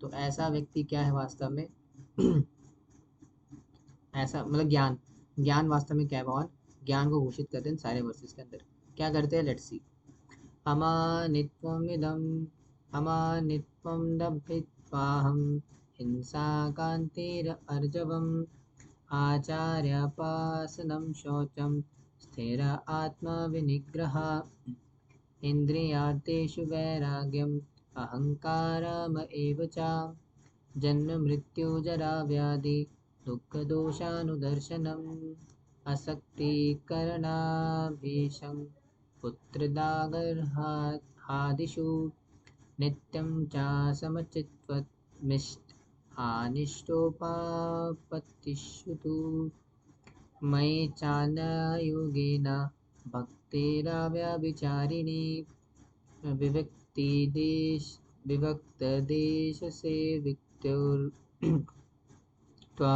तो ऐसा व्यक्ति क्या है वास्तव में? ऐसा मतलब ज्ञान, ज्ञान वास्तव में क्या है भगवान? ज्ञान को घोषित करते हैं सारे वर्सेस के अंदर। क्या करते हैं? Let's see. अमानित्वमिदं अमानित्वं लब्ध्वाहं हिंसाकान्तिरर्जवम् आचार्यपासनं शौचं स्थिर आत्मविनिग्रह इन्द्रियार्थेषु वैराग्यम् अहङ्कारम एव च जन्ममृत्युजराव्याधि दुःखदोषानुदर्शनम् असक्तिकरणाभीशं पुत्रदागर्हादिषु नित्यं च समचित्वमिष्ट हानिष्टोपापत्तिषु तु मयि चानयोगेन भक्तिरव्यभिचारिणी विभक्तिदेश विभक्तदेशसेवित्वा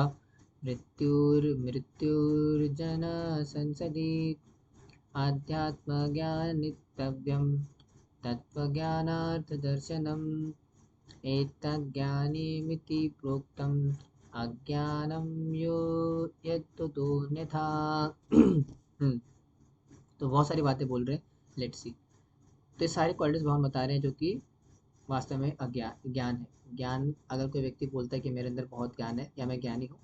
मृत्युर्जनसंसदि आध्यात्मज्ञानितव्यं तत्त्वज्ञानार्थदर्शनम् एतज्ज्ञानिमिति प्रोक्तम् अज्ञानं यो यत्ततोऽन्यथा। तो बहुत सारी बातें बोल रहे हैं, लेट्स सी। तो ये सारी क्वालिटीज भगवान बता रहे हैं जो कि वास्तव में अज्ञान ज्ञान है। ज्ञान, अगर कोई व्यक्ति बोलता है कि मेरे अंदर बहुत ज्ञान है या मैं ज्ञानी हूँ,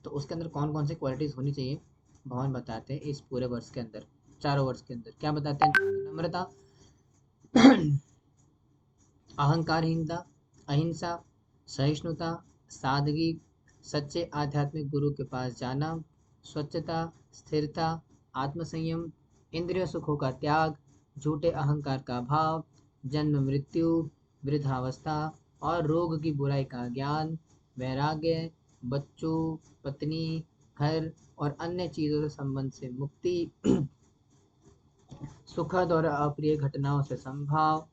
तो उसके अंदर कौन कौन सी क्वालिटीज होनी चाहिए भगवान बताते हैं इस पूरे वर्ष के अंदर, चारों वर्ष के अंदर। क्या बताते हैं? नम्रता, अहंकारहीनता, अहिंसा, सहिष्णुता, सादगी, सच्चे आध्यात्मिक गुरु के पास जाना, स्वच्छता, स्थिरता, आत्मसंयम, इंद्रिय सुखों का त्याग, झूठे अहंकार का भाव, जन्म मृत्यु, वृद्धावस्था और रोग की बुराई का ज्ञान, वैराग्य, बच्चों, पत्नी, घर और अन्य चीजों से संबंध से मुक्ति, सुखद और अप्रिय घटनाओं से संभाव,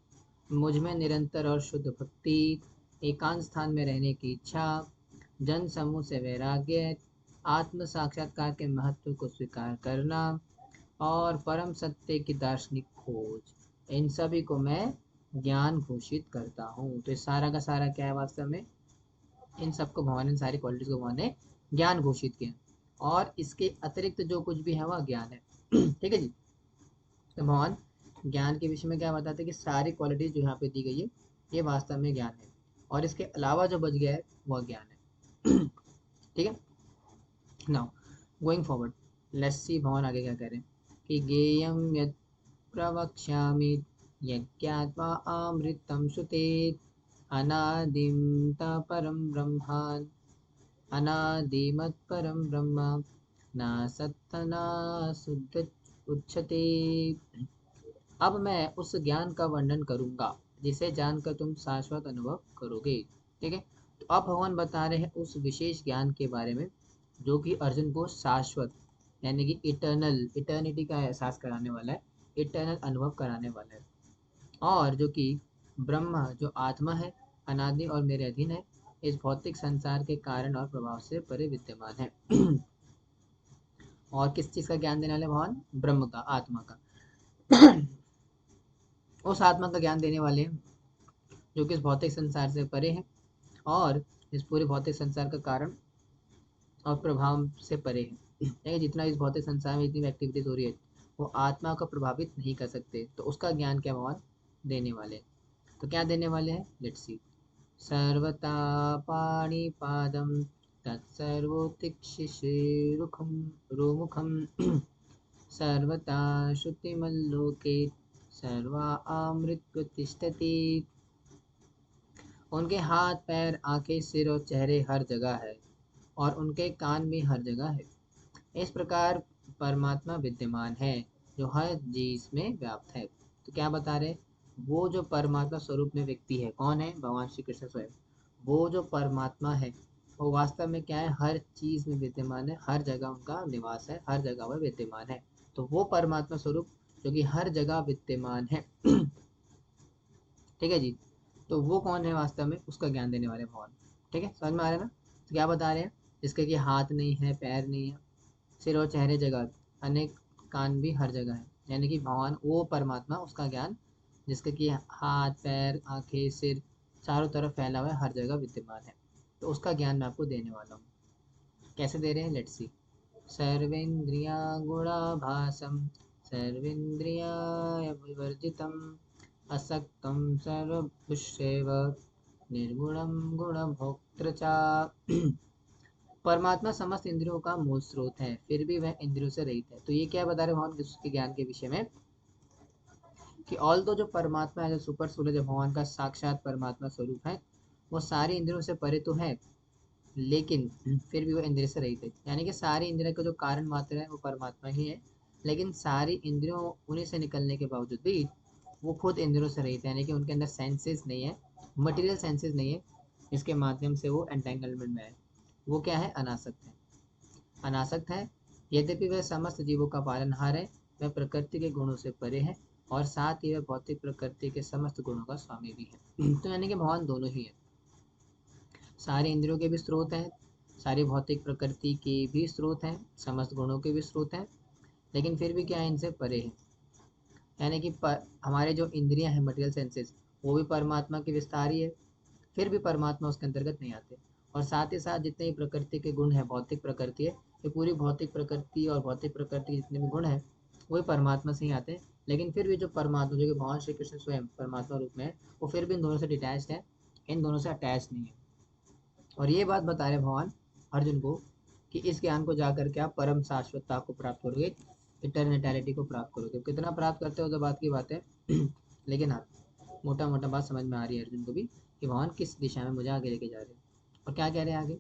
मुझ में निरंतर और शुद्ध भक्ति, एकांत स्थान में रहने की इच्छा, जन समूह से वैराग्य, आत्म साक्षात्कार के महत्व को स्वीकार करना और परम सत्य की दार्शनिक खोज, इन सभी को मैं ज्ञान घोषित करता हूँ। तो इस सारा का सारा क्या है वास्तव में? इन सबको भगवान, इन सारी क्वालिटीज को भगवान ने ज्ञान घोषित किया, और इसके अतिरिक्त जो कुछ भी है वह ज्ञान है। ठीक है जी। तो भगवान ज्ञान के विषय में क्या बताते हैं कि सारी क्वालिटीज जो यहाँ पे दी गई है ये वास्तव में ज्ञान है, और इसके अलावा जो बच गया है वह ज्ञान है। ठीक है। Now going forward, let's see भगवान आगे क्या कह रहे हैं कि ज्ञेयं यत् प्रवक्ष्यामि यज्ञात्वा अमृतं श्रुतेत् अनादिं त परं ब्रह्मान् अनादिमत्परं ब्रह्म न सत्त न शुद्ध उच्यते। अब मैं उस ज्ञान का वर्णन करूंगा जिसे जानकर तुम शाश्वत अनुभव करोगे। ठीक है। तो अब भगवान बता रहे हैं उस विशेष ज्ञान के बारे में जो कि अर्जुन को शाश्वत, यानी कि इटर्नल, इटर्निटी का एहसास कराने वाला है, इटर्नल अनुभव कराने वाला है, और जो कि ब्रह्म, जो आत्मा है, अनादि और मेरे अधीन है, इस भौतिक संसार के कारण और प्रभाव से परे विद्यमान है। और किस चीज का ज्ञान देने वाले भगवान? ब्रह्म का, आत्मा का। उस आत्मा का ज्ञान देने वाले हैं जो कि इस भौतिक संसार से परे है और इस पूरे भौतिक संसार का कारण और प्रभाव से परे है। यानी जितना इस भौतिक संसार में जितनी एक्टिविटीज हो रही है वो आत्मा को प्रभावित नहीं कर सकते, तो उसका ज्ञान क्या भगवान देने वाले हैं। तो क्या देने वाले हैं? Let's see. सर्वता पाणिपादं तत्सर्वोत्तिशिशिरुखं रोमुखं सर्वता श्रुतिमल्लोके सर्वा अमृत तिष्ठति। उनके हाथ पैर आंखें सिर और चेहरे हर जगह है और उनके कान भी हर जगह है। इस प्रकार परमात्मा विद्यमान है जो हर चीज में व्याप्त है। तो क्या बता रहे? वो जो परमात्मा स्वरूप में व्यक्ति है, कौन है? भगवान श्री कृष्ण स्वयं। वो जो परमात्मा है वो वास्तव में क्या है? हर चीज में विद्यमान है, हर जगह उनका निवास है, हर जगह वह विद्यमान है। तो वो परमात्मा स्वरूप जो कि हर जगह विद्यमान है। ठीक है जी। तो वो कौन है वास्तव में? उसका ज्ञान देने वाले भगवान। ठीक है, समझ में आ रहा है ना? तो क्या बता रहे हैं? जिसके कि हाथ नहीं है, पैर नहीं है, सिर और चेहरे जगह, अनेक कान भी हर जगह है, यानी कि भगवान वो परमात्मा, उसका ज्ञान जिसके कि हाथ पैर आंखें सिर चारों तरफ फैला हुआ है, हर जगह विद्यमान है। तो उसका ज्ञान मैं आपको देने वाला हूँ। कैसे दे रहे हैं, लेट्स सी। सर्वेन्द्रिया गुणाभासम सर्वेन्द्रियाय विवर्जितम असक्तम सर्वभूषेव निर्गुणम गुणभोक्तृ च। परमात्मा समस्त इंद्रियों का मूल स्रोत है, फिर भी वह इंद्रियों से रहित है। तो ये क्या बता रहे भगवान के ज्ञान के विषय में, कि ऑल दो जो परमात्मा है, जो सुपर सोल, जो भगवान का साक्षात परमात्मा स्वरूप है, वो सारी इंद्रियों से परे तो है, लेकिन फिर भी वो इंद्रिय से रहित है। यानी कि सारी इंद्रियों का जो कारण मात्र है वो परमात्मा ही है, लेकिन सारी इंद्रियों उन्हीं से निकलने के बावजूद भी वो खुद इंद्रियों से रहित है। यानी कि उनके अंदर सेंसेस नहीं है, मटेरियल सेंसेस नहीं है, जिसके माध्यम से वो एंटेंगलमेंट में है। वो क्या है, अनासक्त है। अनासक्त है, यद्यपि वह समस्त जीवों का पालनहार है, वह प्रकृति के गुणों से परे है, और साथ ही वह भौतिक प्रकृति के समस्त गुणों का स्वामी भी है। तो यानी कि भगवान दोनों ही है, सारे इंद्रियों के भी स्रोत हैं, सारी भौतिक प्रकृति के भी स्रोत हैं, समस्त गुणों के भी स्रोत हैं, लेकिन फिर भी क्या है, इनसे परे है। यानी कि हमारे जो इंद्रियां हैं, मटेरियल सेंसेस, वो भी परमात्मा की विस्तार ही है, फिर भी परमात्मा उसके अंतर्गत नहीं आते। और साथ ही साथ जितने भी प्रकृति के गुण हैं, भौतिक प्रकृति है, ये पूरी भौतिक प्रकृति और भौतिक प्रकृति के जितने भी गुण हैं, वही परमात्मा से ही आते हैं। लेकिन फिर भी जो परमात्मा, जो कि भगवान श्री कृष्ण स्वयं परमात्मा रूप में है, वो फिर भी इन दोनों से डिटैच्ड है, इन दोनों से अटैच नहीं है। और ये बात बता रहे भगवान अर्जुन को, कि इस ज्ञान को जाकर के आप परम शाश्वतता को प्राप्त करोगे, इटर्निटैलिटी को प्राप्त करोगे। कितना प्राप्त करते हो तो बात की बात है, लेकिन हाँ, मोटा मोटा बात समझ में आ रही है अर्जुन को भी, कि भगवान किस दिशा में मुझे आगे लेके जा रहे हैं। और क्या कह रहे हैं आगे,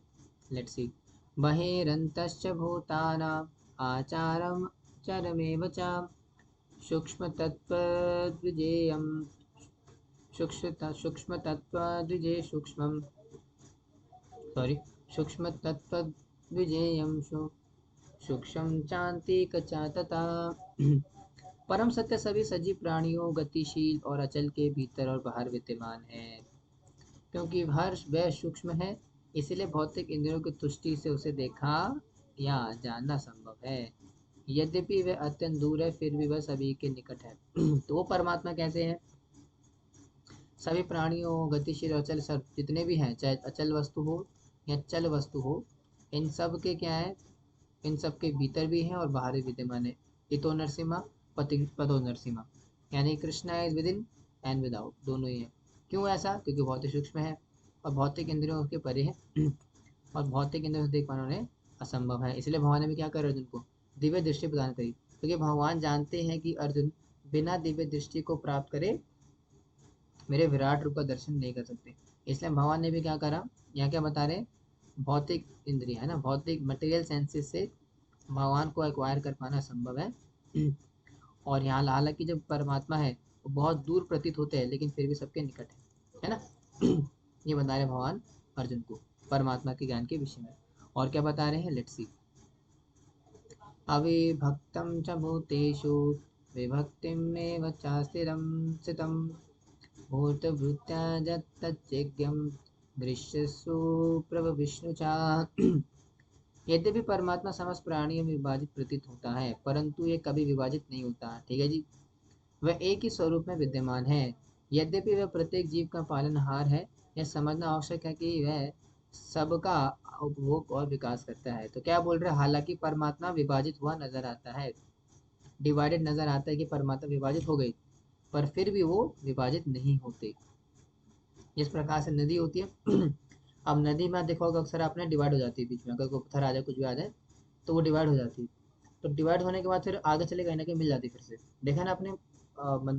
लेट्स सी। बहिरन्तश्च भूतानाम् आचारम चरमेव च सूक्ष्मतत्त्वद्विजेयं सूक्ष्मतत्त्वद्विजे सूक्ष्मं सॉरी सूक्ष्मतत्त्वद्विजेयं सूक्ष्म चान्तिक च तथा। परम सत्य सभी सजीव प्राणियों, गतिशील और अचल के भीतर और बाहर विद्यमान है। क्योंकि हर वह सूक्ष्म है, इसलिए भौतिक इंद्रियों की तुष्टि से उसे देखा या जानना संभव है। यद्यपि वह अत्यंत दूर है, फिर भी वह सभी के निकट है। तो वो परमात्मा कैसे है, सभी प्राणियों, गतिशील और अचल, सब जितने भी हैं, चाहे अचल वस्तु हो या चल वस्तु हो, इन सब के क्या है, इन सब के भीतर भी है और बाहर भी विद्यमान है। इतो नरसिम्हा पदो नरसिम्हा, यानी Krishna is with in and without, दोनों ही है। क्यों ऐसा, क्योंकि भौतिक सूक्ष्म है और भौतिक इंद्रियों के परे है, और भौतिक इंद्रियों से देख पाना उन्हें असंभव है। इसलिए भगवान ने भी क्या करा, अर्जुन को दिव्य दृष्टि प्रदान करी, क्योंकि भगवान जानते हैं कि अर्जुन बिना दिव्य दृष्टि को प्राप्त करे मेरे विराट रूप का दर्शन नहीं कर सकते। इसलिए भगवान ने भी क्या करा, यहाँ क्या बता रहे, भौतिक इंद्रिय है ना, भौतिक मटेरियल सेंसेस से भगवान को एक्वायर कर पाना संभव है। और यहाँ हालांकि जब परमात्मा है वो बहुत दूर प्रतीत होते हैं, लेकिन फिर भी सबके निकट है ना। ये बता रहे भगवान अर्जुन को परमात्मा के ज्ञान के विषय में। और क्या बता रहे हैं, लेट्स सी। अविभक्तं च भूतेषु विभक्तिमेव च स्थितं भूतभृत्या तच्चेज्ञं दृश्यसु प्रभविष्णु चा। यद्यपि परमात्मा समस्त प्राणियों में विभाजित प्रतीत होता है, परंतु ये कभी विभाजित नहीं होता। ठीक है जी, वह एक ही स्वरूप में विद्यमान है। यद्यपि वह प्रत्येक जीव का पालनहार है, यह समझना आवश्यक है कि वह सबका उपभोग और विकास करता है। तो क्या बोल रहे हैं, हालांकि परमात्मा विभाजित हुआ नजर आता है, डिवाइडेड नजर आता है कि परमात्मा विभाजित हो गई, पर फिर भी वो विभाजित नहीं होते। जिस प्रकार से नदी होती है, अब नदी में देखोगे अक्सर आपने डिवाइड हो जाती है बीच में, अगर कोई पत्थर आ जाए, कुछ भी आ जाए, तो वो डिवाइड हो जाती है। तो डिवाइड होने के बाद फिर आगे चले कहीं ना कहीं मिल जाती है फिर से। देखा ना आपने,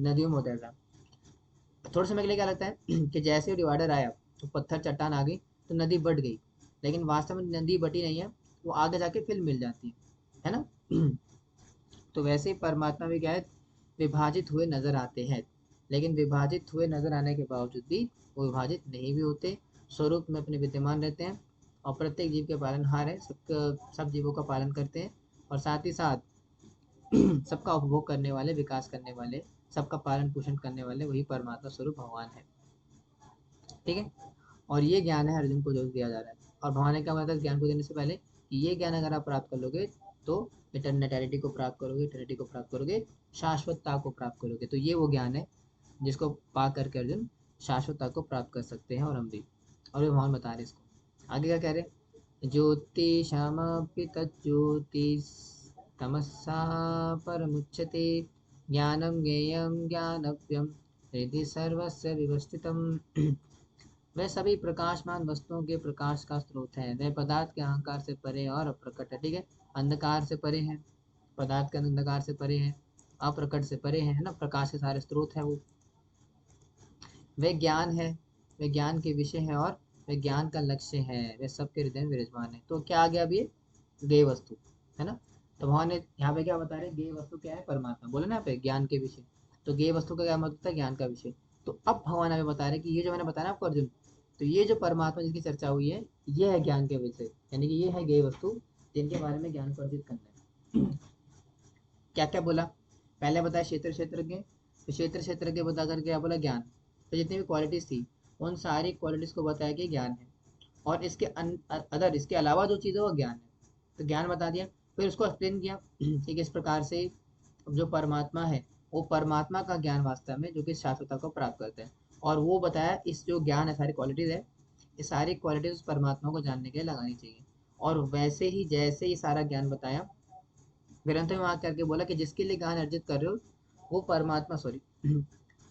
नदियों में होता है ऐसा। थोड़े समय के लिए क्या लगता है कि जैसे डिवाइडर आया तो पत्थर चट्टान आ गई, तो नदी बढ़ गई, लेकिन वास्तव में नदी बटी नहीं है, वो आगे जाके फिर मिल जाती है ना। तो वैसे ही परमात्मा भी क्या है, विभाजित हुए नजर आते हैं, लेकिन विभाजित हुए नजर आने के बावजूद भी वो विभाजित नहीं भी होते, स्वरूप में अपने विद्यमान रहते हैं, और प्रत्येक जीव के पालनहार है, सब जीवों का पालन करते हैं, और साथ ही साथ सबका उपभोग करने वाले, विकास करने वाले, सबका पालन पोषण करने वाले वही परमात्मा स्वरूप भगवान है। ठीक है, और ये ज्ञान है अर्जुन को जो दिया जा रहा है। और भगवान ने क्या बताया ज्ञान को देने से पहले, कि ये ज्ञान अगर आप प्राप्त कर लोगे तो इटर्निटैलिटी को प्राप्त करोगे, इटर्निटी को प्राप्त करोगे, शाश्वतता को प्राप्त करोगे। तो ये वो ज्ञान है जिसको पा करके अर्जुन शाश्वतता को प्राप्त कर सकते हैं और हम भी। और ये भगवान बता रहे इसको। आगे क्या कह रहे, ज्योतिषामपि तज्ज्योतिस्तमसा परमुच्यते ज्ञानं ज्ञेयं ज्ञानव्यं हृदि सर्वस्य विवस्थितम्। वह सभी प्रकाशमान वस्तुओं के प्रकाश का स्रोत है, वह पदार्थ के अहंकार से परे और अप्रकट है। ठीक है, अंधकार से परे है, पदार्थ के अंधकार से परे है, अप्रकट से परे है ना, प्रकाश के सारे स्रोत है वो। वह ज्ञान है, वह ज्ञान के विषय है और वह ज्ञान का लक्ष्य है, वह सबके हृदय में विराजमान है। तो क्या आ गया अब ये गेय वस्तु है ना। तो भगवान ने यहाँ पे क्या बता रहे, गेय वस्तु क्या है, परमात्मा। बोले ना यहाँ पे ज्ञान के विषय, तो गेय वस्तु का क्या मतलब होता है, ज्ञान का विषय। तो अब भगवान हमें बता रहे कि ये जो मैंने बताया ना आपको अर्जुन, तो ये जो परमात्मा जिसकी चर्चा हुई है, ये है ज्ञान के विषय, यानी कि ये है गेय वस्तु जिनके बारे में ज्ञान को अर्जित करना है। क्या क्या बोला, पहले बताया क्षेत्र क्षेत्रज्ञ, तो क्षेत्र क्षेत्रज्ञ बता करके क्या बोला, ज्ञान। तो जितनी भी क्वालिटीज थी उन सारी क्वालिटीज को बताया कि ज्ञान है, और इसके अदर इसके अलावा जो चीज़ है वो ज्ञान है। तो ज्ञान बता दिया, फिर उसको एक्सप्लेन किया कि किस प्रकार से जो परमात्मा है वो परमात्मा का ज्ञान वास्तव में जो कि शाश्वतता को प्राप्त करते हैं। और वो बताया इस जो ज्ञान है, सारी क्वालिटीज है, ये सारी क्वालिटीज उस परमात्मा को जानने के लिए लगानी चाहिए। और वैसे ही जैसे ही सारा ज्ञान बताया, ग्रंथ में वहां करके बोला कि जिसके लिए ज्ञान अर्जित कर रहे हो वो परमात्मा, सॉरी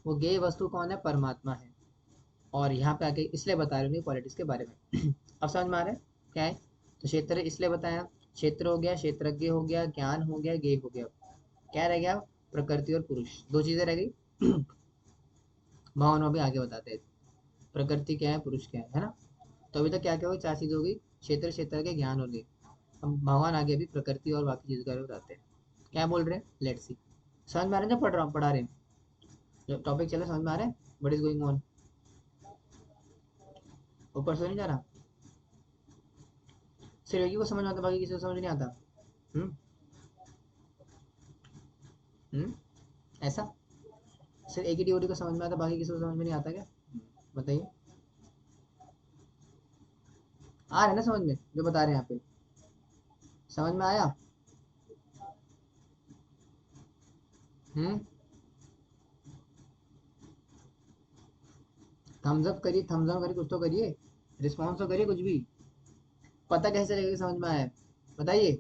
वो गेय वस्तु कौन है, परमात्मा है। और यहाँ पे आके इसलिए बता रहे हो क्वालिटीज के बारे में। अब समझ में आ रहा है क्या है। तो क्षेत्र इसलिए बताया, क्षेत्र हो गया, क्षेत्रज्ञ हो गया, ज्ञान हो गया, गेय हो गया। क्या रह गया, प्रकृति और पुरुष, दो चीजें रह गई। भगवान अभी आगे बताते हैं प्रकृति क्या है, पुरुष क्या है ना। तो अभी तक क्या क्या हुई, चार चीज हो गई, क्षेत्र क्षेत्र के ज्ञान और गेय। अब भगवान आगे भी प्रकृति और बाकी चीजों के बारे में बताते हैं। क्या बोल रहे हैं, लेट्स सी। समझ में आ रहा है, जो पढ़ा रहे हैं, जो टॉपिक चल रहा है समझ में आ रहा है, व्हाट इज गोइंग ऑन, ऊपर से नहीं जा रहा, सिर्फ एक ही को समझ में आता, बाकी किसी को समझ नहीं आता। हम्म ऐसा, सिर्फ एक ही डीओडी को समझ में आता, बाकी किसी को समझ में नहीं आता क्या, बताइए। आ रहा है ना समझ में जो बता रहे हैं यहाँ पे, समझ में आया। हम्म थम्स अप करिए, थम्स अप करिए, कुछ तो करिए, रिस्पॉन्स तो करिए कुछ भी। पता कैसे चलेगा कि समझ में आया है, बताइए।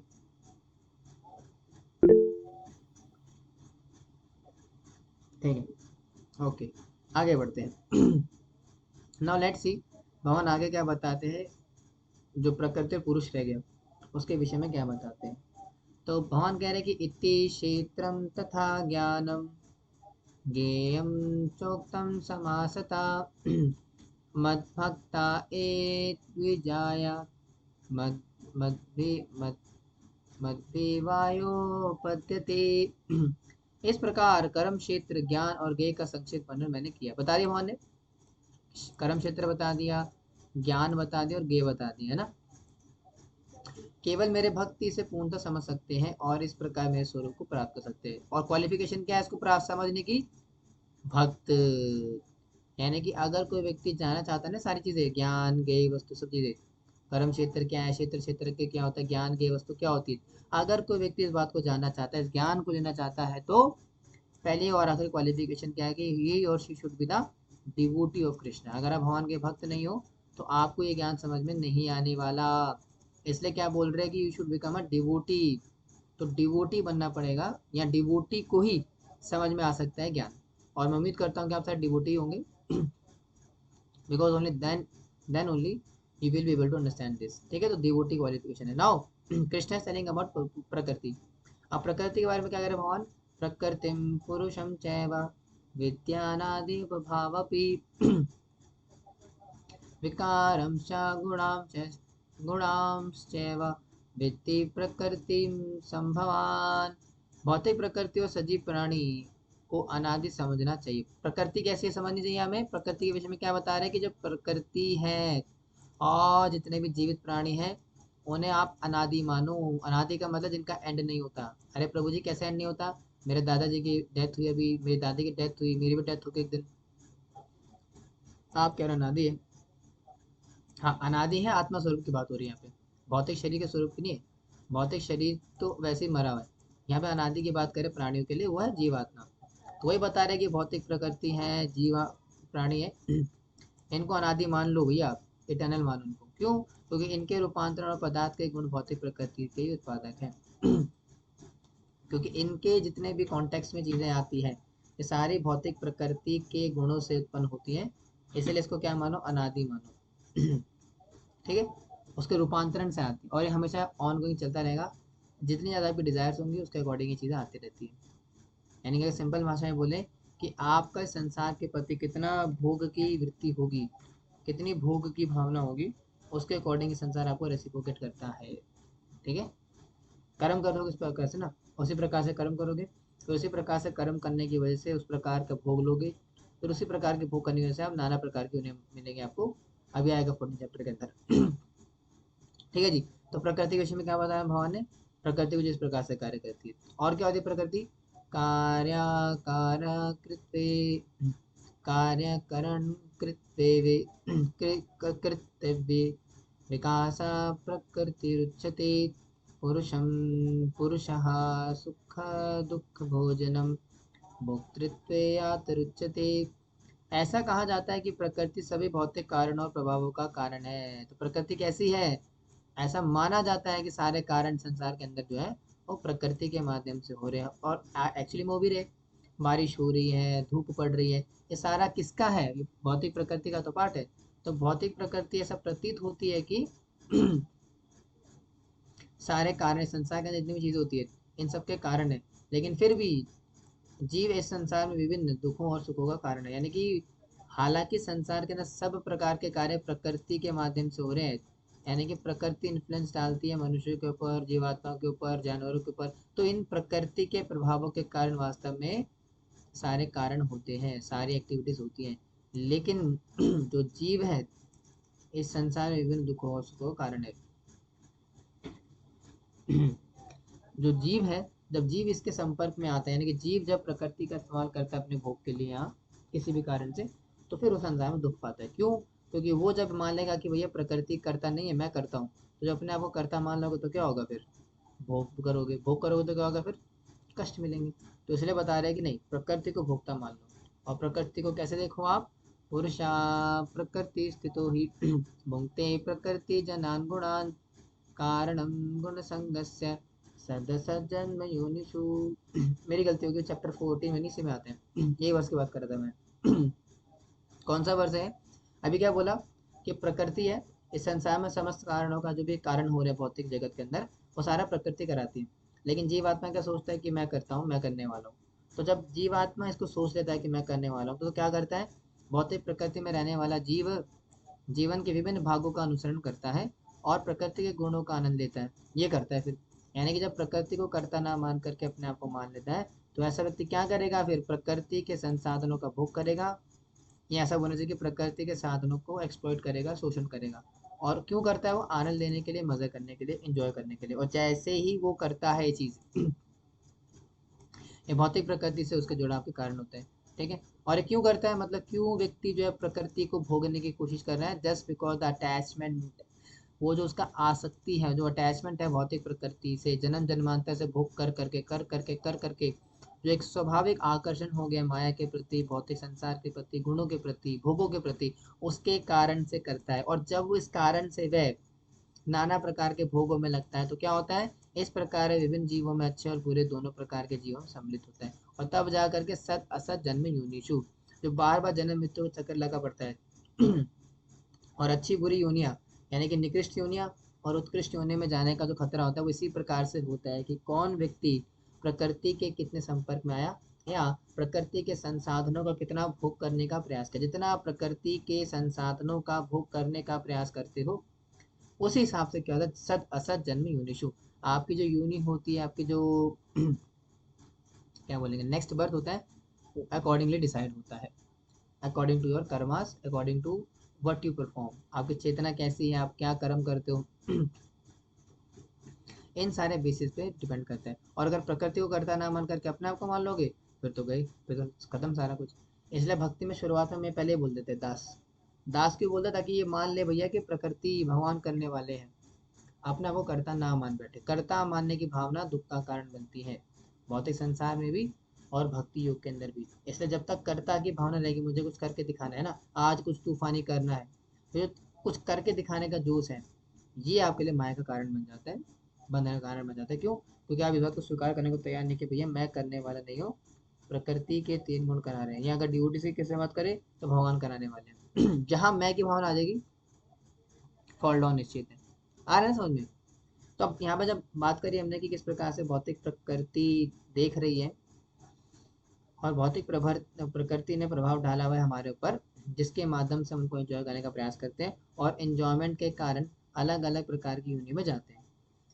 ठीक है, ओके, आगे बढ़ते हैं। नाउ लेट्स सी भगवान आगे क्या बताते हैं, जो प्रकृति और पुरुष रह गया उसके विषय में क्या बताते हैं। तो भगवान कह रहे हैं कि इति क्षेत्रम तथा ज्ञानम ज्ञेयं चोक्तं समासता मद्भक्ता ए द्विजाय मद मद्भि मद मद्भिवायोपद्यते। इस प्रकार कर्म क्षेत्र ज्ञान और ज्ञेय का संक्षिप्त वर्णन मैंने किया। बता दिया भगवान ने, कर्म क्षेत्र बता दिया, ज्ञान बता दिया और ज्ञेय बता दिया है ना। केवल मेरे भक्ति इसे पूर्णतः समझ सकते हैं और इस प्रकार मेरे स्वरूप को प्राप्त कर सकते हैं। और क्वालिफिकेशन क्या है इसको प्राप्त समझने की, भक्त। यानी कि अगर कोई व्यक्ति जानना चाहता है ना सारी चीजें, ज्ञान ज्ञेय वस्तु सब चीजें, कर्म क्षेत्र क्या है, क्षेत्र क्षेत्र के क्या होता है, ज्ञान ज्ञेय वस्तु क्या होती है, अगर कोई व्यक्ति इस बात को जानना चाहता है, इस ज्ञान को लेना चाहता है, तो पहली और आखिरी क्वालिफिकेशन क्या है कि ही और she should be the devotee of Krishna. अगर आप भगवान के भक्त नहीं हो तो आपको ये ज्ञान समझ में नहीं आने वाला। इसलिए क्या बोल रहे हैं कि you should become a devotee. तो डिवोटी बनना पड़ेगा, या डिवोटी को ही समझ में आ सकता है ज्ञान। और मैं उम्मीद करता हूँ कि आप सारे डिवोटी होंगे, because only then only you will be able to understand this. ठीक है, तो डिवोटी क्वालिफिकेशन है। Now Krishna is telling about prakriti. अब प्रकृति के बारे में क्या कह रहे हैं भगवान, प्रकृतिम पुरुषम चैव विद्यानादि भावपि विकारं च गुणांश्चैव विद्धि प्रकृतिं संभवान। भौतिक प्रकृति और सजीव प्राणी को अनादि समझना चाहिए। प्रकृति कैसे समझनी चाहिए हमें, प्रकृति के विषय में क्या बता रहे हैं कि जो प्रकृति है और जितने भी जीवित प्राणी हैं उन्हें आप अनादि मानो। अनादि का मतलब जिनका एंड नहीं होता। अरे प्रभु जी कैसे एंड नहीं होता, मेरे दादाजी की डेथ हुई, अभी मेरी दादी की डेथ हुई, मेरी भी डेथ होगी एक दिन, आप कह रहे हो अनादि है। हाँ अनादि है, आत्मा स्वरूप की बात हो रही है यहाँ पे, भौतिक शरीर के स्वरूप की नहीं है। भौतिक शरीर तो वैसे ही मरा हुआ है, यहाँ पे अनादि की बात करें प्राणियों के लिए, वो है जीवात्मा। तो वही बता रहे कि भौतिक प्रकृति है, जीवा प्राणी है इनको अनादि मान लो भैया आप, इटर्नल मान उनको। क्यों? क्योंकि इनके रूपांतरण और पदार्थ के गुण भौतिक प्रकृति के ही उत्पादक हैं क्योंकि इनके जितने भी कॉन्टेक्स्ट में चीजें आती हैं ये सारी भौतिक प्रकृति के गुणों से उत्पन्न होती हैं, इसलिए इसको क्या मानो? अनादि मानो ठीक है। उसके रूपांतरण से आती है और ये हमेशा ऑन गोइंग चलता रहेगा। जितनी ज़्यादा आपकी डिजायर्स होंगी उसके अकॉर्डिंग ये चीज़ें आती रहती है। यानी कि सिंपल भाषा में बोले कि आपका इस संसार के प्रति कितना भोग की वृत्ति होगी, कितनी भोग की भावना होगी, उसके अकॉर्डिंग संसार आपको रेसिप्रोकेट करता है। ठीक है। कर्म करोगे उस प्रकार से ना, उसी प्रकार से कर्म करोगे तो उसी प्रकार से कर्म करने की वजह से उस प्रकार का भोग लोगे, फिर उसी प्रकार के भोग करने की वजह से आप नाना प्रकार के उन्हें मिलेंगे आपको। अभी आएगा 14 चैप्टर के अंदर ठीक है जी। तो प्रकृति के विषय में क्या बताया भगवान ने? प्रकृति को जिस प्रकार से कार्य करती है। और क्या होती है प्रकृति? कार्याकार कृत्वे, कार्यकरण कृत्वे कृतव्ये विकासा प्रकृतिरुच्यते। पुरुषं पुरुषः सुख दुख भोजनम भोक्तृत्वे आतरुच्यते। ऐसा कहा जाता है कि प्रकृति सभी भौतिक कारणों और प्रभावों का कारण है। तो प्रकृति कैसी है? ऐसा माना जाता है कि सारे कारण संसार के अंदर जो है वो प्रकृति के माध्यम से हो रहे हैं और एक्चुअली में हो भी रहे। बारिश हो रही है, धूप पड़ रही है, ये सारा किसका है? ये भौतिक प्रकृति का तो पार्ट है। तो भौतिक प्रकृति ऐसा प्रतीत होती है कि सारे कारण संसार के अंदर जितनी भी चीजें होती है इन सब के कारण है, लेकिन फिर भी जीव इस संसार में विभिन्न दुखों और सुखों का कारण है। यानी कि हालांकि संसार के अंदर सब प्रकार के कार्य प्रकृति के माध्यम से हो रहे हैं, यानी कि प्रकृति इन्फ्लुएंस डालती है मनुष्यों के ऊपर, जीवात्माओं के ऊपर, जानवरों के ऊपर। तो इन प्रकृति के प्रभावों के कारण वास्तव में सारे कारण होते हैं, सारी एक्टिविटीज होती हैं। लेकिन जो जीव है इस संसार में विभिन्न दुखों और सुखों का कारण है जो जीव है, जब जीव इसके संपर्क में आता है, यानी कि जीव जब प्रकृति का इस्तेमाल करता है अपने भोग के लिए या किसी भी कारण से, तो फिर उस संसार में दुख पाता है। क्यों? क्योंकि वो जब मान लेगा कि भैया प्रकृति करता नहीं है, मैं करता हूँ, तो जब अपने आप को करता मान लोगे तो क्या होगा? फिर भोग करोगे, भोग करोगे तो क्या होगा? फिर कष्ट मिलेंगे। तो इसलिए बता रहे हैं कि नहीं, प्रकृति को भोगता मान लो। और प्रकृति को कैसे देखो आप? पुरुषा प्रकृति स्थितो ही भुंक्ते प्रकृति जनान गुणान कारणम गुण संगस्य सदसज्जन्म योनिषु। मेरी गलती होगी, चैप्टर 14 में नीचे में आते हैं ये वर्ष की बात कर रहा था मैं कौन सा वर्ष है? अभी क्या बोला कि प्रकृति है, इस संसार में समस्त कारणों का जो भी कारण हो रहे हैं भौतिक जगत के अंदर वो सारा प्रकृति कराती है। लेकिन जीवात्मा क्या सोचता है कि मैं करता हूँ, मैं करने वाला हूँ। तो जब जीवात्मा इसको सोच लेता है कि मैं करने वाला हूँ तो क्या करता है? भौतिक प्रकृति में रहने वाला जीव जीवन के विभिन्न भागों का अनुसरण करता है और प्रकृति के गुणों का आनंद लेता है। ये करता है फिर, यानी कि जब प्रकृति को कर्ता ना मान करके अपने आप को मान लेता है तो ऐसा व्यक्ति क्या करेगा? फिर प्रकृति के संसाधनों का भोग करेगा। ये ऐसा बोलना चाहिए कि प्रकृति के साधनों को एक्सप्लॉइट करेगा, शोषण करेगा। और क्यों करता है? वो आनंद लेने के लिए, मजे करने के लिए, एंजॉय करने के लिए। और जैसे ही वो करता है ये चीज ये भौतिक प्रकृति से उसके जुड़ाव के कारण होते हैं। ठीक है। और ये क्यों करता है? मतलब क्यों व्यक्ति जो है प्रकृति को भोगने की कोशिश कर रहा है? जस्ट बिकॉज द अटैचमेंट, वो जो उसका आसक्ति है, जो अटैचमेंट है भौतिक प्रकृति से, जन्म जन्मांतर से भोग कर करके जो एक स्वाभाविक आकर्षण हो गया माया के प्रति, भौतिक संसार के प्रति, गुणों के प्रति, भोगों के प्रति, उसके कारण से करता है। और जब वो इस कारण से वह नाना प्रकार के भोगों में लगता है तो क्या होता है? इस प्रकार विभिन्न जीवों में, अच्छे और बुरे दोनों प्रकार के जीवों में सम्मिलित होता है। और तब जा करके सत असत जन्म योनिषु, जो बार बार जन्म मृत्यु का चक्कर लगा पड़ता है और अच्छी बुरी योनियां, यानी कि निकृष्ट योनियां और उत्कृष्ट योनि में जाने का जो खतरा होता है वो इसी प्रकार से होता है कि कौन व्यक्ति प्रकृति के कितने संपर्क में आया या प्रकृति के संसाधनों का कितना भोग करने का प्रयास कर। जितना आप प्रकृति के संसाधनों का भोग करने का प्रयास करते हो उसी हिसाब से क्या होता है? सत असत जन्म योनिषु, आपकी जो यूनि होती है, आपकी जो क्या बोलेंगे, नेक्स्ट बर्थ होता है, अकॉर्डिंगली डिसाइड होता है। According to your karmas, according to what you perform, आपकी चेतना कैसी है, आप क्या कर्म करते हो इन सारे बेसिस पे डिपेंड करता है। और अगर प्रकृति को करता ना मान करके अपने आप को मान लोगे फिर तो गई, फिर तो खत्म सारा कुछ। इसलिए भक्ति में शुरुआत में मैं पहले ही बोल देते दास, दास क्यों बोलता? ताकि ये मान ले भैया कि प्रकृति भगवान करने वाले हैं, अपने आप को कर्ता ना मान बैठे। कर्ता मानने की भावना दुख का कारण बनती है। भौतिक संसार में भी और भक्ति योग के अंदर भी। इसलिए जब तक कर्ता की भावना रहेगी, मुझे कुछ करके दिखाना है ना, आज कुछ तूफानी करना है, तो जो कुछ करके दिखाने का जोश है, ये आपके लिए माया का कारण बन जाता है, बंधन का कारण बन जाता है। क्यों? क्योंकि आप इस बात को स्वीकार करने को तैयार नहीं कि भैया मैं करने वाला नहीं हूँ, प्रकृति के 3 गुण करा रहे हैं। यहाँ अगर ड्यूटी से किसी बात करे तो भगवान कराने वाले हैं। जहाँ मैं की भावना आ जाएगी, फॉल डाउन निश्चित है। आ रहा है समझ में? तो अब यहाँ पर जब बात करी हमने कि किस प्रकार से भौतिक प्रकृति देख रही है और भौतिक प्रकृति ने प्रभाव डाला हुआ है हमारे ऊपर, जिसके माध्यम से हम उनको एंजॉय करने का प्रयास करते हैं और एंजॉयमेंट के कारण अलग अलग प्रकार की यूनि में जाते हैं।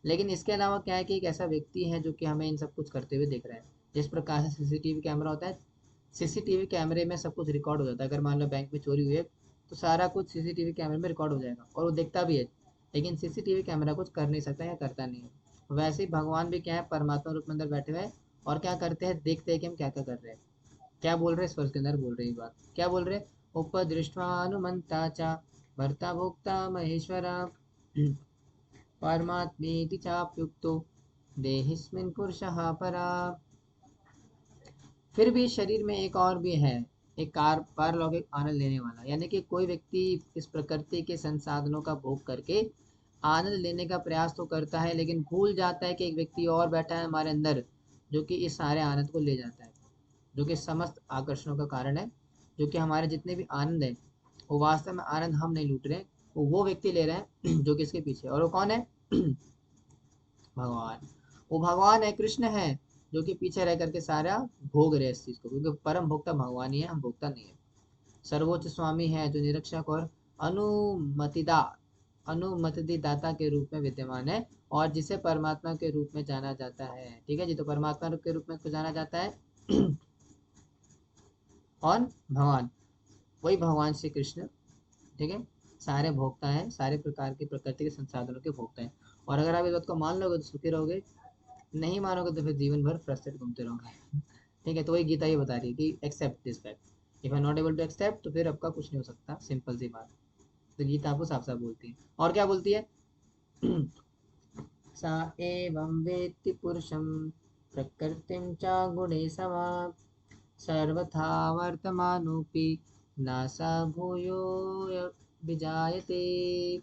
लेकिन इसके अलावा क्या है कि एक ऐसा व्यक्ति है जो कि हमें इन सब कुछ करते हुए देख रहा है। जिस प्रकार से सीसीटीवी कैमरा होता है, सीसीटीवी कैमरे में सब कुछ रिकॉर्ड हो जाता है। अगर मान लो बैंक में चोरी हुई है, तो सारा कुछ सीसीटीवी कैमरे में रिकॉर्ड हो जाएगा और वो देखता भी है, लेकिन सीसीटीवी कैमरा कुछ कर नहीं सकता या करता नहीं है। वैसे ही भगवान भी क्या है, परमात्मा रूप में अंदर बैठे हुए हैं और क्या करते हैं, देखते हैं कि हम क्या क्या कर रहे हैं। क्या बोल रहे हैं, स्वर्ग के अंदर बोल रहे हैं ये बात, क्या बोल रहे हैं, उपदृष्ट्वानुमंता च भर्ता भोक्ता महेश्वरा परमात्मेति चाप्युक्तो देहिस्मिन् पुरुषः परा। फिर भी शरीर में एक और भी है, एक पारलौकिक आनंद लेने वाला, यानी कि कोई व्यक्ति इस प्रकृति के संसाधनों का भोग करके आनंद लेने का प्रयास तो करता है, लेकिन भूल जाता है कि एक व्यक्ति और बैठा है हमारे अंदर, जो कि इस सारे आनंद को ले जाता है, जो कि समस्त आकर्षणों का कारण है, जो कि हमारे जितने भी आनंद है, वो वास्तव में आनंद हम नहीं लूट रहे, वो व्यक्ति ले रहे हैं जो कि इसके पीछे, और वो कौन है? भगवान। वो भगवान है, कृष्ण है, जो कि पीछे रह करके सारा भोग रहे इस चीज को, क्योंकि परम भोक्ता भगवान ही है, हम भोक्ता नहीं है। सर्वोच्च स्वामी है जो निरीक्षक और अनुमतिदा अनुमति दाता के रूप में विद्यमान है, और जिसे परमात्मा के रूप में जाना जाता है। ठीक है जी, तो परमात्मा के रूप में को जाना जाता है और भगवान, वही भगवान श्री कृष्ण। ठीक है, सारे भोक्ता हैं, सारे प्रकार की प्रकृति के संसाधनों के भोक्ता हैं। और अगर आप इस बात को मान लोगे तो सुखी रहोगे, नहीं मानोगे तो फिर जीवन भर फ्रस्ट्रेट घूमते रहोगे। ठीक है, तो वही गीता ये बता रही है कि accept this fact, if I not able to accept, तो फिर आपका कुछ नहीं हो सकता, सिंपल सी बात। तो गीता आपको साफ साफ बोलती है। और क्या बोलती है? सा एवं वेत्ति पुरुषं प्रकृतिं च गुणे समा सर्वथा वर्तमानोऽपि नासा भूयो विजायते।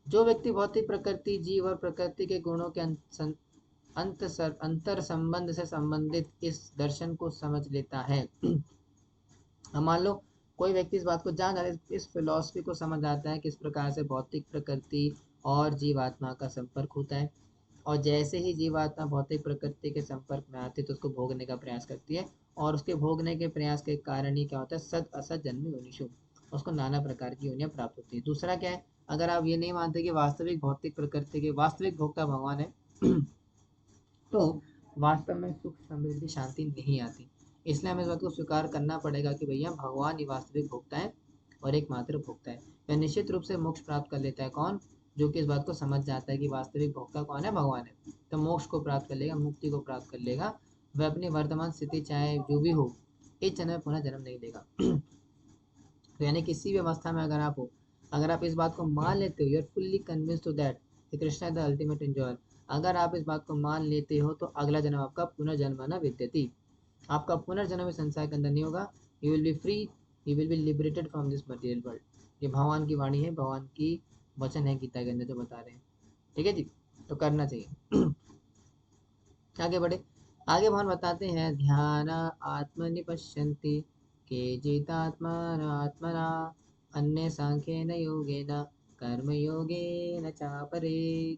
जो व्यक्ति भौतिक प्रकृति, जीव और प्रकृति के गुणों के अंतर संबंध से संबंधित इस दर्शन को समझ लेता है। अब मान लो कोई व्यक्ति इस बात को जान जाए, इस फिलॉसफी को समझ आता है, किस प्रकार से भौतिक प्रकृति और जीवात्मा का संपर्क होता है, और जैसे ही जीवात्मा भौतिक प्रकृति के संपर्क में आती है तो उसको भोगने का प्रयास करती है, और उसके भोगने के प्रयास के कारण ही क्या होता है, सद असत जन्म योनिषु, उसको नाना प्रकार की योनियां प्राप्त होती है। दूसरा क्या है, अगर आप ये नहीं मानते कि वास्तविक भौतिक प्रकृति के वास्तविक भोक्ता भगवान है तो वास्तव में सुख समृद्धि शांति नहीं आती। इसलिए हमें इस बात को स्वीकार करना पड़ेगा कि भैया भगवान ही वास्तविक भोक्ता है और एकमात्र भोक्ता है। वह निश्चित रूप से मोक्ष प्राप्त कर लेता है। कौन? जो कि इस बात को समझ जाता है कि वास्तविक भोक्ता कौन है, भगवान है, तो मोक्ष को प्राप्त कर लेगा, मुक्ति को प्राप्त कर लेगा। वह अपनी वर्तमान स्थिति चाहे जो भी हो, इस जन्म में पुनः जन्म नहीं लेगा। तो यानी किसी भी अवस्था में अगर आप हो, अगर आप इस बात को मान लेते हो, you are fully convinced to that Krishna the ultimate enjoyer, अगर आप इस बात को मान लेते हो, तो अगला जन्म आपका पुनर्जन्म न विद्यति, आपका पुनर्जन्म इस संसार के अंदर नहीं होगा। You will B free, you will B liberated from this material world. ये भगवान की वाणी है, भगवान की वचन है गीता के अंदर जो बता रहे हैं। ठीक है जी, तो करना चाहिए। आगे बढ़े। आगे भगवान बताते हैं, ध्यान आत्मनि पश्यन्ति केचिदात्मात्मना अन्य सांख्येन योगेन कर्म योगेन चापरे।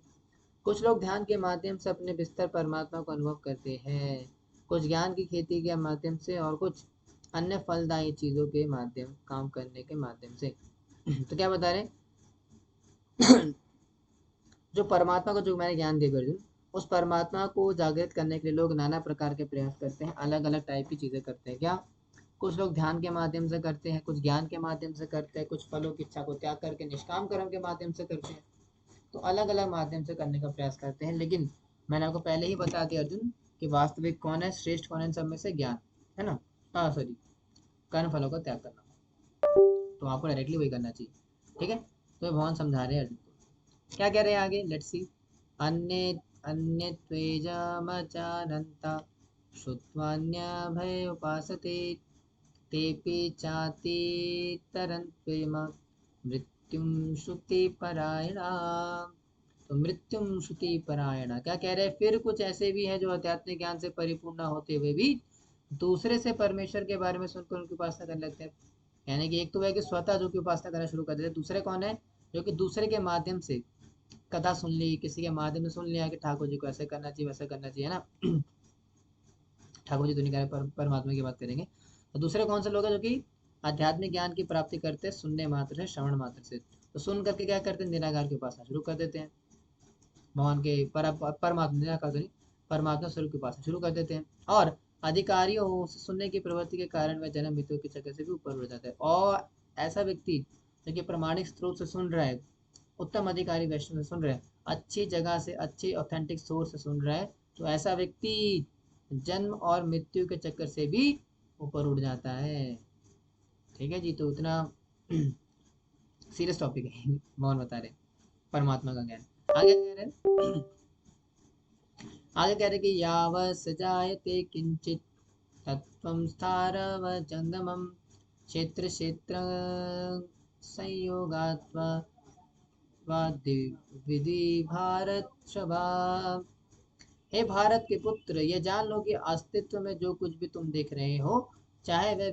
कुछ लोग ध्यान के माध्यम से अपने बिस्तर परमात्मा को अनुभव करते हैं, कुछ ज्ञान की खेती के माध्यम से, और कुछ अन्य फलदायी चीजों के माध्यम, काम करने के माध्यम से। तो क्या बता रहे हैं? जो परमात्मा को, जो मैंने ज्ञान दिया अर्जुन, उस परमात्मा को जागृत करने के लिए लोग नाना प्रकार के प्रयास करते हैं, अलग अलग टाइप की चीजें करते हैं। क्या? कुछ लोग ध्यान के माध्यम से करते हैं, कुछ ज्ञान के माध्यम से करते हैं, कुछ फलों की इच्छा को त्याग करके निष्काम कर्म के माध्यम से करते हैं। तो अलग अलग माध्यम से करने का प्रयास करते हैं, लेकिन मैंने आपको पहले ही बता दिया अर्जुन कि वास्तविक कौन है, श्रेष्ठ कौन है इन सब में से, ज्ञान है ना, हाँ सॉरी, कर्म फलों का त्याग करना, तो आपको डायरेक्टली वही करना चाहिए। ठीक है, तो ये भगवान समझा रहे हैं अर्जुन को। क्या कह रहे हैं आगे, लेट्स सी। अन्य अन्यत्वेजमचानन्ता श्रुत्वान्यभय उपासते तेऽपि चाति तरन्त्वेम मृत्युं श्रुति परायणा। तो मृत्युम श्रुति परायणा क्या कह रहे हैं, फिर कुछ ऐसे भी हैं जो आध्यात्मिक ज्ञान से परिपूर्ण होते हुए भी दूसरे से परमेश्वर के बारे में सुनकर उनकी उपासना करने लगते हैं। यानी कि एक तो है कि स्वतः जो कि उपासना करना शुरू कर देते हैं, दूसरे कौन है, जो कि दूसरे के माध्यम से कथा सुन ली, किसी के माध्यम से सुन लिया कि ठाकुर जी को ऐसे करना चाहिए वैसे करना चाहिए ना। ठाकुर जी तो नहीं कह रहे, परमात्मा की बात करेंगे। तो दूसरे कौन से लोग हैं जो कि आध्यात्मिक ज्ञान की प्राप्ति करते हैं सुनने मात्र से, श्रवण मात्र से। तो सुन करके क्या करते हैं, निराकार की उपासना शुरू कर देते हैं, भगवान के परमात्मा, निराकार तो नहीं, परमात्मा स्वरूप की उपासना शुरू कर देते हैं। और अधिकारियों से सुनने की प्रवृत्ति के कारण वह जन्म मृत्यु के चक्कर से भी ऊपर उड़ जाता है। और ऐसा व्यक्ति जो कि प्रमाणिक स्रोत से सुन रहा है, उत्तम अधिकारी वैष्णव से सुन रहा है, अच्छी जगह से, अच्छी ऑथेंटिक सोर्स से सुन रहा है, तो ऐसा व्यक्ति जन्म और मृत्यु के चक्कर से भी ऊपर उड़ जाता है। ठीक है जी, तो उतना सीरियस टॉपिक है मोहन बता रहे, परमात्मा का ज्ञान। आगे कह रहे हैं, आगे कह रहे कि यावत् जायते किंचित तत्त्वं स्थावरजंगमं क्षेत्र क्षेत्र संयोगात्वा विधि भारत स्वभाव। हे भारत के पुत्र, ये जान लो कि अस्तित्व में जो कुछ भी तुम देख रहे हो, चाहे वह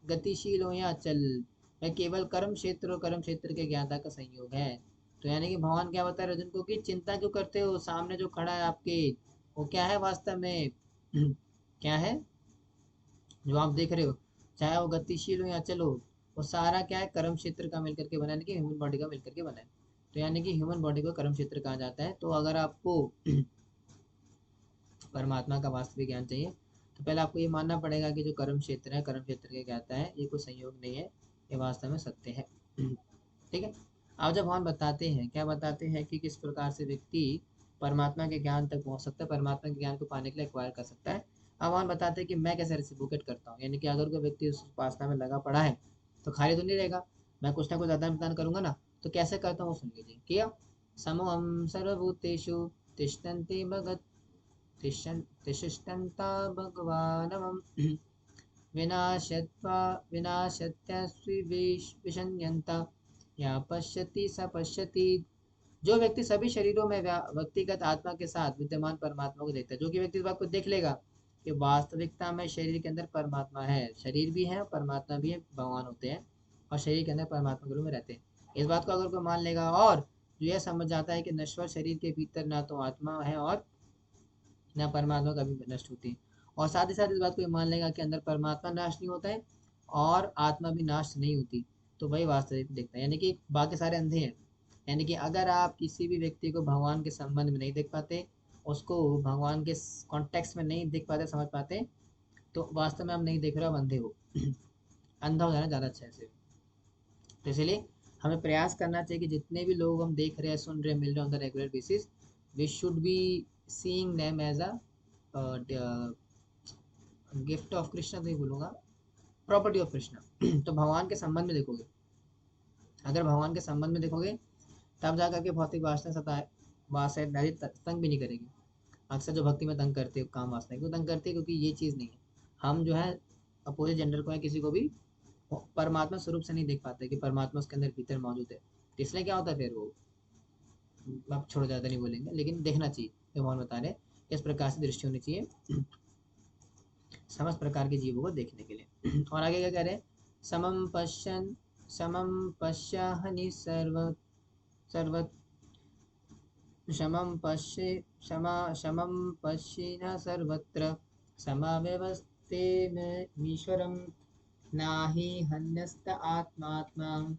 गतिशील हो या चल, वह केवल कर्म क्षेत्र और कर्म क्षेत्र के ज्ञाता का संयोग है। तो यानी कि भगवान क्या बता रहे अर्जुन को कि चिंता क्यों करते हो, सामने जो खड़ा है आपके, वो क्या है वास्तव में, क्या है जो आप देख रहे हो, चाहे वो गतिशील हो या चलो, वो सारा क्या है, कर्म क्षेत्र का मिलकर के बना है, कि ह्यूमन बॉडी का मिलकर के बना है। तो यानी कि ह्यूमन बॉडी को कर्म क्षेत्र कहा जाता है। तो अगर आपको परमात्मा का वास्तविक ज्ञान चाहिए, तो पहले आपको ये मानना पड़ेगा कि जो कर्म क्षेत्र है, कर्म क्षेत्र के ज्ञाता है, ये कोई संयोग नहीं है, ये वास्तव में सत्य है। ठीक है। अब जब भगवान बताते हैं, क्या बताते हैं कि किस प्रकार से व्यक्ति परमात्मा के ज्ञान तक पहुंच सकता है, परमात्मा के ज्ञान को पाने के लिए एक्वायर कर सकता है। अब भगवान बताते हैं कि मैं कैसे रेसिप्रोकेट करता हूँ, यानी कि अगर कोई व्यक्ति उस उपासना में लगा पड़ा है तो खाली तो नहीं रहेगा, मैं कुछ ना कुछ आदान प्रदान करूंगा ना। तो कैसे करता हूँ वो सुन लीजिए। किया समोहम सर्वभूतेषु तिष्ठन्ति भगत तिष्ठन्ता भगवानमं विनाशत्वा विनाशत्यस्विविशन्यन्ता या पश्यति स पश्यति। जो व्यक्ति सभी शरीरों में व्यक्तिगत आत्मा के साथ विद्यमान परमात्मा को देखता है, जो कि व्यक्ति इस बात को देख लेगा कि वास्तविकता में शरीर के अंदर परमात्मा है, शरीर भी है और परमात्मा भी है, भगवान होते हैं और शरीर के अंदर परमात्मा के रूप में रहते हैं। इस बात को अगर कोई मान लेगा और जो यह समझ जाता है कि नश्वर शरीर के भीतर ना तो आत्मा है और ना परमात्मा कभी नष्ट होती है, और साथ ही साथ इस बात को ये मान लेगा कि अंदर परमात्मा नाश नहीं होता है और आत्मा भी नाश नहीं होती, तो वही वास्तविक देखता है। यानी कि बाकी सारे अंधे हैं। यानी कि अगर आप किसी भी व्यक्ति को भगवान के संबंध में नहीं देख पाते, उसको भगवान के कॉन्टेक्स्ट में नहीं देख पाते, समझ पाते, तो वास्तव में आप नहीं देख रहे हो, आप अंधे हो। अंधा हो जाना ज़्यादा अच्छा है इसे। तो इसलिए हमें प्रयास करना चाहिए कि जितने भी लोग हम देख रहे हैं, सुन रहे हैं, मिल रहे हैं on the regular basis, we should be seeing them as a gift of Krishna, तो नहीं बोलूँगा, प्रॉपर्टी ऑफ कृष्णा। तो भगवान के संबंध में देखोगे, अगर भगवान के संबंध में देखोगे तब जा करके भौतिक वासना सता वासना तंग भी नहीं करेगी। अक्सर जो भक्ति में तंग करते हो, काम वासना क्यों तंग करते हैं, क्योंकि ये चीज़ नहीं है। हम जो है अपोजिट जेंडर को है, किसी को भी परमात्मा स्वरूप से नहीं देख पाते कि परमात्मा उसके अंदर भीतर मौजूद है। तो इसलिए क्या होता है फिर वो, आप छोड़, ज़्यादा नहीं बोलेंगे, लेकिन देखना चाहिए, भगवान बता रहे इस प्रकार से दृष्टि होनी चाहिए समस्त प्रकार के जीवों को देखने के लिए। और आगे क्या कह रहे हैं, समम पश्यहनि सर्व समम पश्येन सर्वत्र समाव्यवस्थे मीश्वरम नाहि हन्यस्त आत्मात्मा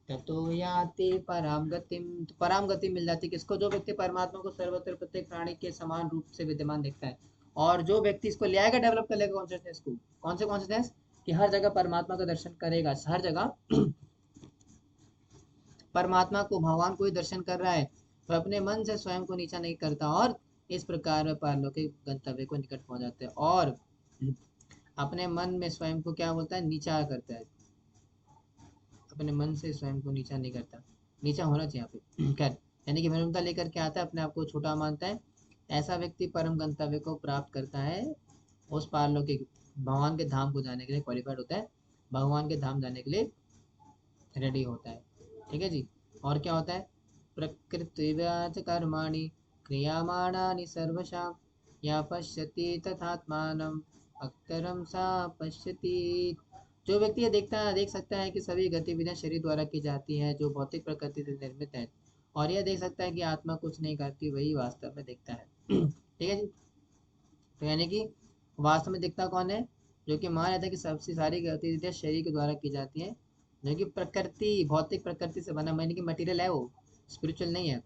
ततो याति पराम गतिम। तो पराम गति मिल जाती है किसको, जो व्यक्ति परमात्मा को सर्वत्र प्रत्येक प्राणी के समान रूप से विद्यमान देखता है, और जो व्यक्ति इसको ले आएगा, डेवलप कर लेगा कॉन्शियसनेस को, कौन से कॉन्शियसनेस, कि हर जगह परमात्मा का दर्शन करेगा, हर जगह परमात्मा को, भगवान को ही दर्शन कर रहा है, तो अपने मन से स्वयं को नीचा नहीं करता, और इस प्रकार वह पारलौकिक गंतव्य को निकट पहुंच जाते हैं, और अपने मन में स्वयं को क्या बोलता है, नीचा करता है, अपने मन से स्वयं को नीचा नहीं करता, नीचा होना चाहिए यहाँ पे। खैर, यानी कि विनम्रता लेकर के आता है, अपने आप को छोटा मानता है, ऐसा व्यक्ति परम गंतव्य को प्राप्त करता है, उस पारलौकिक भगवान के धाम को जाने के लिए क्वालिफाइड होता है, भगवान के धाम जाने के लिए रेडी होता है। ठीक है जी। और क्या होता है? प्रकृतिव्याच कर्माणि क्रियमाणानि सर्वशा या पश्यति तथात्मानम अक्षरम सा पश्यति। जो व्यक्ति ये देख सकता है कि सभी गतिविधियां शरीर द्वारा की जाती हैं जो भौतिक प्रकृति से निर्मित है, और यह देख सकता है कि आत्मा कुछ नहीं करती, वही वास्तव में दिखता है। ठीक है जी। तो यानी कि वास्तव में दिखता कौन है? जो कि मान लेता है कि सबसे सारी गतिविधियां शरीर के द्वारा की जाती हैं, जो कि प्रकृति भौतिक प्रकृति से बना, यानी कि मटेरियल है, वो स्पिरिचुअल नहीं है।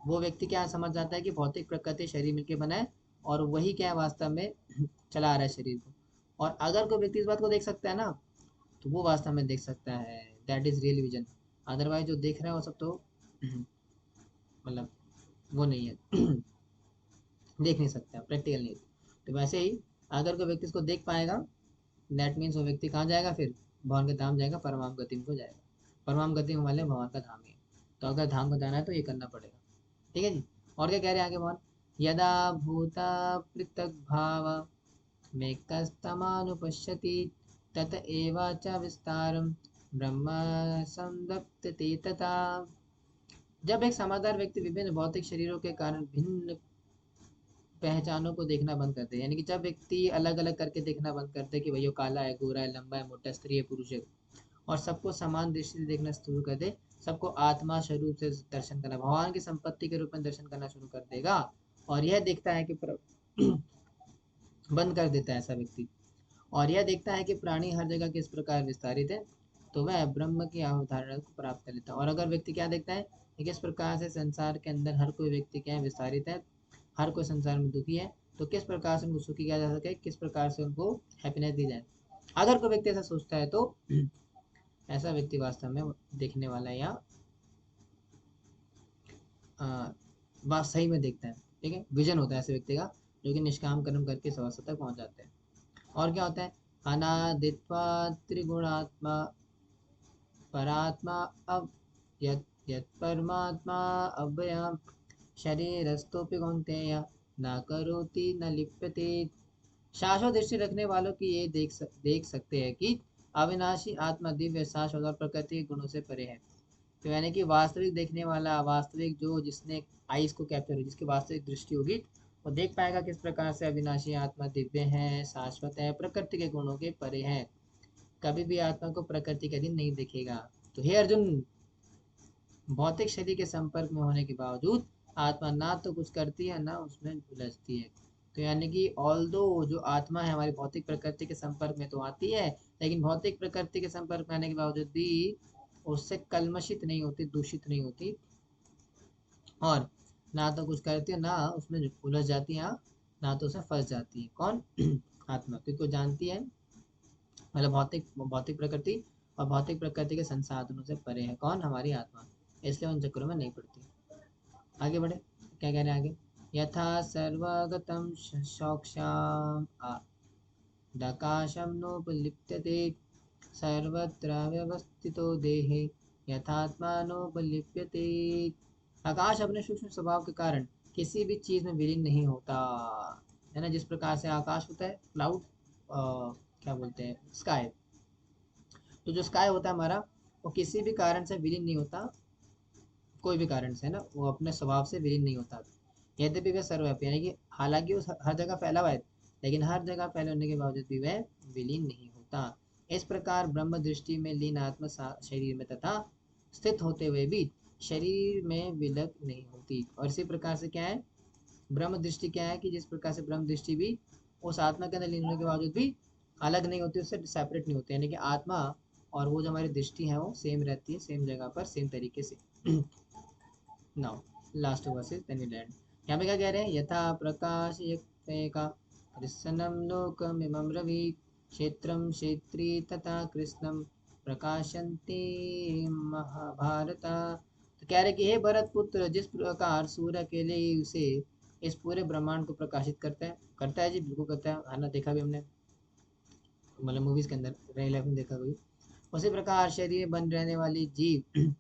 वो व्यक्ति क्या समझ जाता है कि भौतिक प्रकृति शरीर मिलके बना है, और वही क्या है वास्तव में चला रहा है शरीर को। और अगर कोई व्यक्ति इस बात को देख सकता है ना, तो वो वास्तव में देख सकता है, that is real vision. Otherwise जो देख रहा है वो सब तो मतलब वो नहीं है, देख नहीं सकता, प्रैक्टिकल नहीं। तो वैसे ही अगर कोई व्यक्ति इसको देख पाएगा, दैट मीन्स वो व्यक्ति कहाँ जाएगा? फिर भगवान के धाम जाएगा, परमाम गति को जाएगा। परमाम गति में वाले भगवान का धाम ही है। तो अगर धाम को जाना है तो ये करना पड़ेगा। ठीक है जी। और क्या कह रहे हैं आगे भगवान? यदा भूता पृथक भाव में कस्तमानुपश्यति तत एवा च विस्तारम ब्रह्म संदप्तते तथा। जब एक समझदार व्यक्ति विभिन्न भौतिक शरीरों के कारण भिन्न पहचानों को देखना बंद कर दे, यानी कि जब व्यक्ति अलग अलग करके देखना बंद कर दे कि भाई वो काला है, गोरा है, लंबा है, मोटा, स्त्री है, पुरुष है, और सबको समान दृष्टि से देखना शुरू कर दे, सबको आत्मा स्वरूप से दर्शन करना, भगवान की संपत्ति के रूप में दर्शन करना शुरू कर देगा, और यह देखता है कि बंद कर देता है ऐसा व्यक्ति, और यह देखता है कि प्राणी हर जगह किस प्रकार विस्तारित है, तो वह ब्रह्म की अवधारणा को प्राप्त कर लेता है। और अगर व्यक्ति क्या देखता है कि किस प्रकार से संसार के अंदर हर कोई व्यक्ति क्या है? विस्तारित है, हर कोई संसार में दुखी है, तो किस प्रकार से उनको सुखी किया जा सके, किस प्रकार से उनको हैप्पीनेस दी जाए। अगर कोई व्यक्ति ऐसा सोचता है तो ऐसा व्यक्ति वास्तव में देखने वाला है, या बात सही में देखता है। ठीक है, विजन होता है ऐसे व्यक्ति का, जो कि निष्काम कर्म करके इस अवस्था तक पहुंच जाते हैं। और क्या होता है? अनादित्वा त्रिगुणात्मा परात्मा अब यत् यत् परमात्मा अव्ययम् शरीरस्थोपि कौन्तेय न करोति न लिप्यते। शाश्वत दृष्टि रखने वालों की ये देख सकते हैं कि अविनाशी आत्मा दिव्य शाश्वत और प्रकृति के गुणों से परे है। तो यानी कि वास्तविक देखने वाला, वास्तविक जो जिसने आइस को कैप्चर हो, जिसकी वास्तविक दृष्टि होगी, वो देख पाएगा किस प्रकार से अविनाशी आत्मा दिव्य है, शाश्वत है, प्रकृति के गुणों के परे है। कभी भी आत्मा को प्रकृति के अधीन नहीं दिखेगा। तो हे अर्जुन, भौतिक शरीर के संपर्क में होने के बावजूद आत्मा ना तो कुछ करती है ना उसमें उलझती है। तो यानी कि ऑल्दो जो आत्मा है हमारी भौतिक प्रकृति के संपर्क में तो आती है, लेकिन भौतिक प्रकृति के संपर्क में आने के बावजूद भी उससे कलमशित नहीं होती, दूषित नहीं होती, और ना तो कुछ करती है ना उसमें उलझ जाती है, ना तो उसमें फंस जाती है। कौन? आत्मा, क्योंकि वो जानती है, मतलब भौतिक भौतिक प्रकृति और भौतिक प्रकृति के संसाधनों से परे है। कौन? हमारी आत्मा। इसलिए उन चक्करों में नहीं पड़ती। आगे बढ़े, क्या कह रहे हैं आगे? यथा सर्वगतं शोक्षाम दकाशं नोपलिप्यते सर्वत्र व्यवस्थितो देहे यथात्मानोपलिप्यते। आकाश अपने सूक्ष्म स्वभाव के कारण किसी भी चीज में विलीन नहीं होता, है ना। जिस प्रकार से आकाश होता है, क्लाउड, क्या बोलते हैं, स्काई, तो जो स्काई होता है हमारा, वो किसी भी कारण से विलीन नहीं होता, कोई भी कारण से, है ना, वो अपने स्वभाव से विलीन नहीं होता। यद्यपि वह सर्वव्यापी, यानी कि हालांकि वो हर जगह फैला हुआ है, लेकिन हर जगह फैले होने के बावजूद भी वह विलीन नहीं होता। इस प्रकार ब्रह्म दृष्टि में लीन आत्मा शरीर में तथा स्थित होते हुए भी शरीर में विलग नहीं होती। और इसी प्रकार से क्या है, ब्रह्म दृष्टि क्या है कि जिस प्रकार से ब्रह्म दृष्टि भी उस आत्मा के अंदर लीन होने के बावजूद भी अलग नहीं होती, उससे सेपरेट नहीं होती, यानी कि आत्मा और वो जो हमारी दृष्टि है वो सेम रहती है, सेम जगह पर, सेम तरीके से। Now last verses then we land. यहाँ पे क्या कह रहे हैं? यथा प्रकाश का कृष्णम लोकमिमं रवि क्षेत्रम क्षेत्री तथा कृष्णम प्रकाशन्ति महाभारत। तो कह रहे कि हे भरत पुत्र, जिस प्रकार सूर्य अकेले ही उसे इस पूरे ब्रह्मांड को प्रकाशित करता है जी, बिल्कुल करता है ना, देखा भी हमने, मतलब मूवीज के अंदर, रियल लाइफ में देखा कोई। उसी प्रकार शरीर बन रहने वाली जीव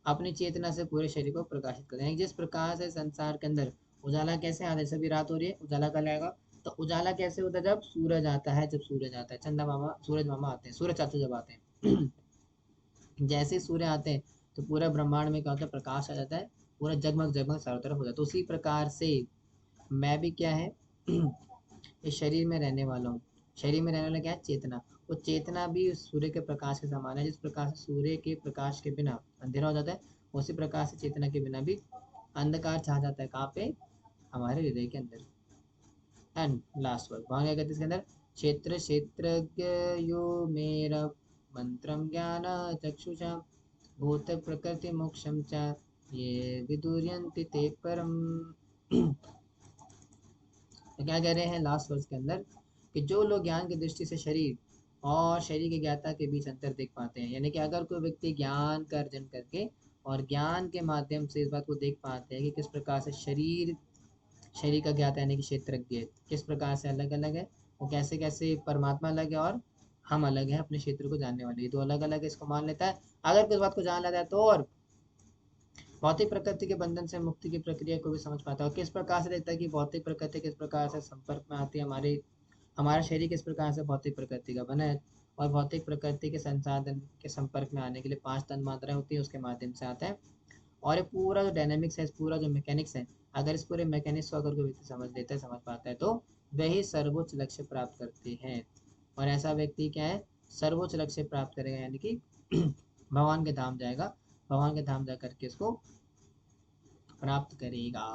अपनी चेतना से पूरे शरीर को प्रकाशित करते हैं। जिस प्रकार से संसार के अंदर उजाला कैसे आधा जैसे भी रात हो रही है उजाला कल आएगा। तो उजाला कैसे होता है जब सूरज आता है, जब सूरज आता है, चंदा मामा सूरज मामा आते हैं, सूरज चाचू जब आते हैं। जैसे ही सूर्य आते हैं तो पूरा ब्रह्मांड में क्या होता है, प्रकाश आ जाता है, पूरा जगमग जगमग चारों तरफ हो जाता है। तो उसी प्रकार से मैं भी क्या है इस शरीर में रहने वाला हूँ। शरीर में रहने वाला क्या है, चेतना। वो चेतना भी उस सूर्य के प्रकाश के समान है। जिस प्रकार से सूर्य के प्रकाश के बिना अंधेरा हो जाता है, उसी प्रकार से चेतना के बिना भी अंधकार छा जाता है। कहाँ पे, हमारे हृदय के अंदर। एंड लास्ट वर्ड वहां क्या कहते हैं इसके अंदर, क्षेत्र क्षेत्रज्ञ यो मेरा मंत्रम ज्ञान चक्षुषा भूत प्रकृति मोक्षम च ये विदुर्यन्ति ते परम। तो क्या कह रहे हैं लास्ट वर्ष के अंदर, कि जो लोग ज्ञान की दृष्टि से शरीर और शरीर की ज्ञाता के बीच अंतर देख पाते हैं, यानी कि अगर कोई व्यक्ति ज्ञान का अर्जन करके और ज्ञान के माध्यम से इस बात को देख पाते हैं कि किस प्रकार से शरीर शरीर का ज्ञाता यानी कि क्षेत्रज्ञ किस प्रकार से अलग अलग है, वो कैसे कैसे परमात्मा अलग है और हम अलग हैं अपने क्षेत्र को जानने वाले, ये दो अलग अलग है, इसको मान लेता है। अगर कोई इस बात को जान लेता है तो और भौतिक प्रकृति के बंधन से मुक्ति की प्रक्रिया को भी समझ पाता है, और किस प्रकार से देखता है कि भौतिक प्रकृति किस प्रकार से संपर्क में आती है, हमारा शरीर किस प्रकार से भौतिक प्रकृति का बना है, और भौतिक प्रकृति के संसाधन के संपर्क में आने के लिए 5 तन मात्राएं होती है, उसके माध्यम से आता है। और ये पूरा जो डायनेमिक्स है, पूरा जो मैकेनिक्स है, अगर इस पूरे मैकेनिक्स को अगर कोई व्यक्ति समझ लेता है, समझ पाता है, तो वही सर्वोच्च लक्ष्य प्राप्त करते हैं। और ऐसा व्यक्ति क्या है, सर्वोच्च लक्ष्य प्राप्त करेगा, यानी कि भगवान के धाम जाएगा, भगवान के धाम जा करके इसको प्राप्त करेगा।